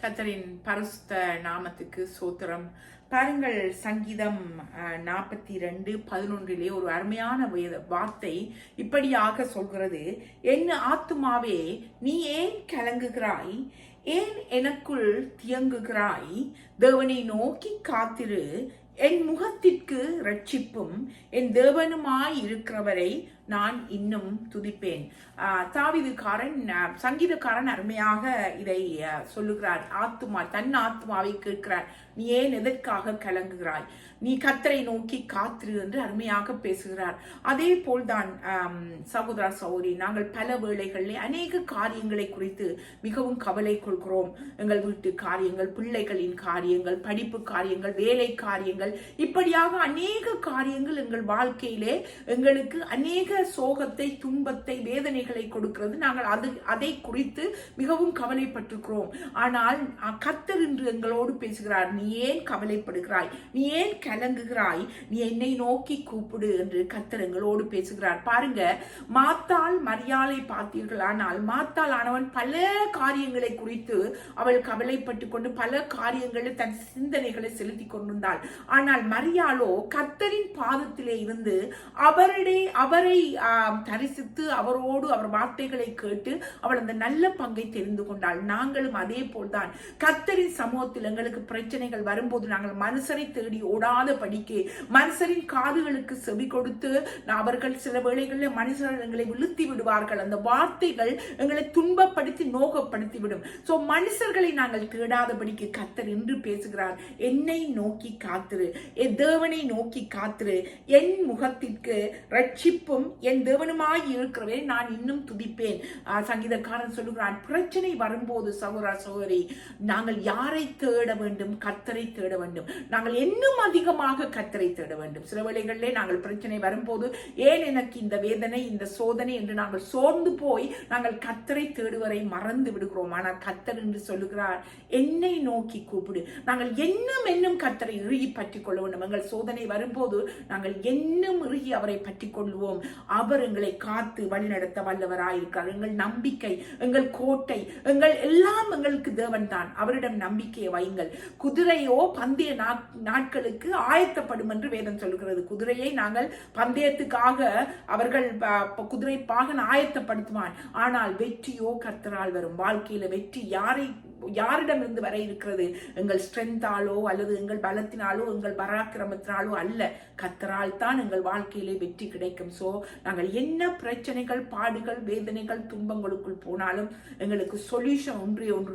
கர்த்தரின் பரிசுத்த நாமத்துக்கு சோத்திரம். பாருங்கள், சங்கீதம் 42:11 ஒரு அருமையான வார்த்தை இப்படியாக சொல்கிறது. என் ஆத்துமாவே, நீ ஏன் கலங்குகிறாய்? ஏன் எனக்குள் தியங்குகிறாய்? தேவனை நோக்கி காத்திரு. என் முகத்திற்கு ரட்சிப்பும் என் தேவனுமாய் இருக்கிறவரை நான் இன்னும் துதிப்பேன். தாவீதுக்காரன், சங்கீதக்காரன் அருமையாக இதை சொல்லுகிறார். தன் ஆத்துமாவை கேட்கிறார். நீ ஏன் எதற்காக கலங்குகிறாய்? நீ கர்த்தரை நோக்கி காத்திரு என்று அருமையாக பேசுகிறார். அதே போல்தான் சகோதர சகோதரி, நாங்கள் பல வேளைகளில் அநேக காரியங்களை குறித்து மிகவும் கவலை கொள்கிறோம். எங்கள் வீட்டு காரியங்கள், பிள்ளைகளின் காரியங்கள், படிப்பு காரியங்கள், வேலை காரியங்கள், இப்படியாக அநேக காரியங்கள் எங்கள் வாழ்க்கையிலே எங்களுக்கு அநேக சோகத்தை, துன்பத்தை, வேதனைகளை கொடுக்கிறது. நாங்கள் அதை குறித்து மிகவும் கவலைப்பட்டிருக்கிறோம். ஆனால் கர்த்தர் இன்று எங்களோடு பேசுகிறார். நீ ஏன் கவலைப்படுகிறாய்? நீ ஏன் கலங்குகிறாய்? நீ என்னை நோக்கி கூப்பிடு என்று கர்த்தர் எங்களோடு பேசுகிறார். பாருங்க, மாத்தாள் மரியாளை பார்த்தீர்கள். ஆனால் மாத்தாள் ஆனவன் பல காரியங்களை குறித்து அவள் கவலைப்பட்டு கொண்டு பல காரியங்களில் தன் சிந்தனைகளை செலுத்தி கொண்டிருந்தாள். ஆனால் மரியாளோ கர்த்தரின் பாதத்திலே இருந்து அவரை தரிசித்து அவரோடு அவர் வார்த்தைகளை கேட்டு அவள் அந்த நல்ல பங்கை தெரிந்து கொண்டாள். நாங்களும் அதே போல்தான் கர்த்தரின் சமூகத்தில் எங்களுக்கு பிரச்சனைகள் வரும்போது நாங்கள் மனுஷரை தேடி ஓடாத படிக்க, மனுஷரின் காதுகளுக்கு செவி கொடுத்து அவர்கள் சில வேளைகளில் மனுஷர்கள் எங்களை விழுத்தி விடுவார்கள். அந்த வார்த்தைகள் எங்களை துன்பப்படுத்தி நோகப்படுத்தி விடும். சோ மனுஷர்களை நாங்கள் தேடாதபடிக்கு கர்த்தர் என்று பேசுகிறார். என்னை நோக்கி காத்திரு, என் தேவனை நோக்கி காத்திரு. என் முகத்திற்கு ரட்சிப்பும் என் தேவனுமாய் இருக்கிறவே நான் இன்னும் துதிப்பேன். சங்கீதக்காரன் சொல்லுகிறான், பிரச்சனை வரும்போது சகோதர சகோதரி, நாங்கள் யாரை தேட வேண்டும்? கர்த்தரை தேட வேண்டும். நாங்கள் இன்னும் அதிகமாக கர்த்தரை தேட வேண்டும். சில வேளைகளிலே நாங்கள் பிரச்சனை வரும்போது, ஏன் எனக்கு இந்த வேதனை, இந்த சோதனை என்று நாங்கள் சோர்ந்து போய் நாங்கள் கர்த்தரை தேடுவரை மறந்து விடுகிறோம். ஆனால் கர்த்தர் என்று சொல்லுகிறார், என்னை நோக்கி கூப்பிடு. நாங்கள் இன்னும் கர்த்தரை இறுகி பற்றி கொள்ள வேண்டும். எங்கள் சோதனை வரும்போது நாங்கள் இன்னும் இறுகி அவரை பற்றி கொள்வோம். அவர் எங்களை காத்து வழிநடத்த வல்லவராயிருக்கிறார். எங்கள் நம்பிக்கை, எங்கள் கோட்டை, எங்கள் எல்லாம் எங்களுக்கு தேவன் தான். அவரிடம் நம்பிக்கையை வையுங்கள். குதிரையோ பந்தய நாட்களுக்கு ஆயத்தப்படும் என்று வேதம் சொல்கிறது. குதிரையை நாங்கள் பந்தயத்துக்காக அவர்கள் குதிரை பாகன் ஆயத்தப்படுத்துவான். ஆனால் வெற்றியோ கர்த்தரால் வரும். வாழ்க்கையில வெற்றி யாரிடமிருந்து வர இருக்கிறது? எங்கள் ஸ்ட்ரென்த்தாலோ அல்லது எங்கள் பலத்தினாலோ எங்கள் பராக்கிரமத்தினாலோ அல்ல, கர்த்தரால் தான் எங்கள் வாழ்க்கையிலே வெற்றி கிடைக்கும். சோ நாங்கள் என்ன பிரச்சனைகள், பாடுகள், வேதனைகள், துன்பங்களுக்குள் போனாலும் எங்களுக்கு சொல்யூஷன் ஒன்றே ஒன்று